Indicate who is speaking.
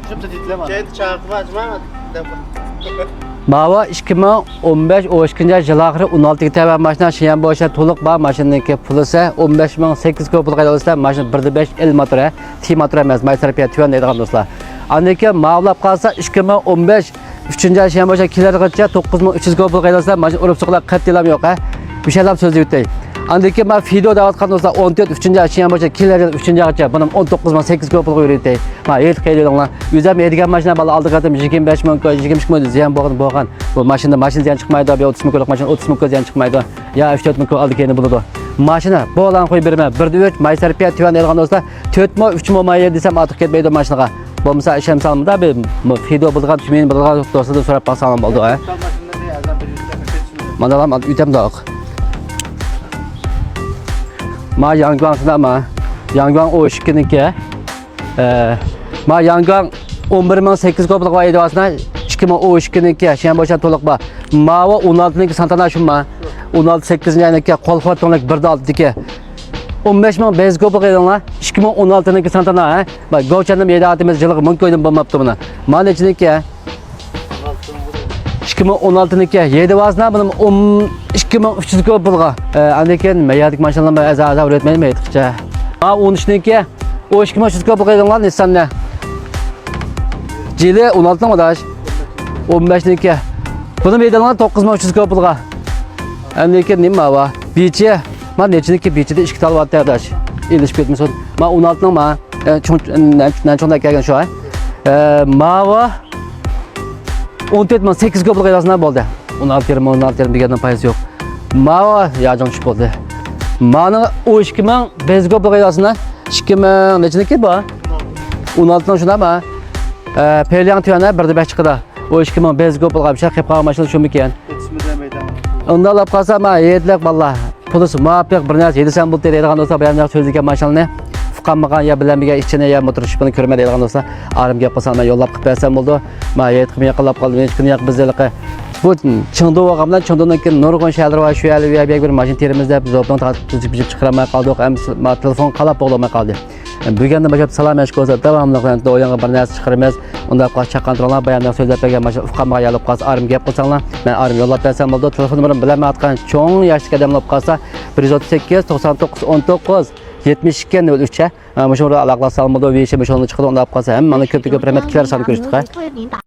Speaker 1: Kendi çağırtma açma.
Speaker 2: Mava 2015 12 yıl ahırı 16 tane maşina şiyan boşa toluk bağ maşinadaki pulusa 15.800 pul qayda maşina 1.5 el motora T motora emas maysarpiya tüven deydigan dostlar. Andaki mavlab qalsa 2015 3 yıl şiyan boşa kilergacha 9.300 pul qayda maşina urup suqlar qattilam yo'q ha. Bir şeyler sözü o'tay. Andaki ma video davatgan dostlar 14 3 yıl şiyan boşa kilergacha 3 yılgacha bunun 19.800 pul qo'yildi. Ma el qaydalar. Yüzem edigan maşina bala aldık atam 25 ming 22 ming ziyan bo'lgan. Bu maşina ziyan çıkmaydı. Bir 30 minglik maşina 30 ming ziyan çıkmaydı. Ya 3-4 ming aldık endi buladi. Maşina bu olan qo'yib berma. 1.3 maysarpiya tüvan deydigan dostlar 4 mo 3 mo may desem artıq ketmaydi maşinaga. Bo'lmasa isham salımda bir video bulgan tümeni bulgan dostlardan so'rab baxsalam bo'ldi ha. Mana ham utamdoq. Ma Yangguang ma Yangguang o ishkiniki. Ma Yangguang 11.800 koplik var edasına 2012'ninki şen boşa toluk ba. Mava 16'ninki santana şunma. 16.8'in yanındaki kolfa tonluk 1.6'daki 15.500 koplik edasına 2016'ninki santana ha. Bak goçanım yedatimiz yıllık mümkün koydum bulmaptı buna. Mane içindeki 2016'ninki 7 vasına bunun 2300 koplik'a. Andaki meyadik maşallah az üretmeyi meytikçe. Ma 13'ninki o 2300 koplik edasına Nissan ne? Cili 16 mı daş? 15'ninki. Bunu meydanlar 9300 kopulga. Emniyeki neyim var? Biçi. Ma neçiniki biçide 2 tal var daş. İliş bitmesin. Ma 16'nın ma. Çoğunda gelgen şu an. Ma var. 14.800 kopulga yazısına oldu. 16 yerim bir yerden payısı yok. Ma var. Ya canım şu oldu. Ma'nın o 2000 kopulga yazısına 2000 neçiniki bu? 16'nın şuna mı? Peyliyan tüyana 1.5 çıkıda. O 2005 kopulga bir şey qepqa maşını şu miken. Onda alap qalsa ma yedlek valla. Pulus muvaffaq bir narsa 7 bul deydigan olsa bayanlar sözlükə maşını fuqanmagan ya bilenmege içine ya motor şüpini körme deydigan olsa arım gap qilsam yollab qilib bersam bo'ldi. Ma yetqim yaqinlab qoldim. Hech kuni yaq bizlarga bu Chengdu vaqamdan Chengdu'niki nurg'un shahar va shu yerli bir mashina terimizda biz opdan tuzib chiqaramay qoldik. Ma telefon qalab bo'g'lamay qoldi. Bugün başka salam eşk olsa devamlı doyanga bir narsa chiqaramiz. Unda chaqantirlar bayanlar so'zlab bergan mana shu ufqamga yalib qolsa arim gap qilsanglar men arim yo'llab bersam bo'ldi. Telefon numarim bilan atgan cho'ng yoshli odamlar qolsa 138 99 19 72 03 ha. Mana shunga aloqalasam bo'ldi. Ve ishim shunga chiqdi. Unda qolsa ham mana ko'p rahmat kelar sani ko'rishdik.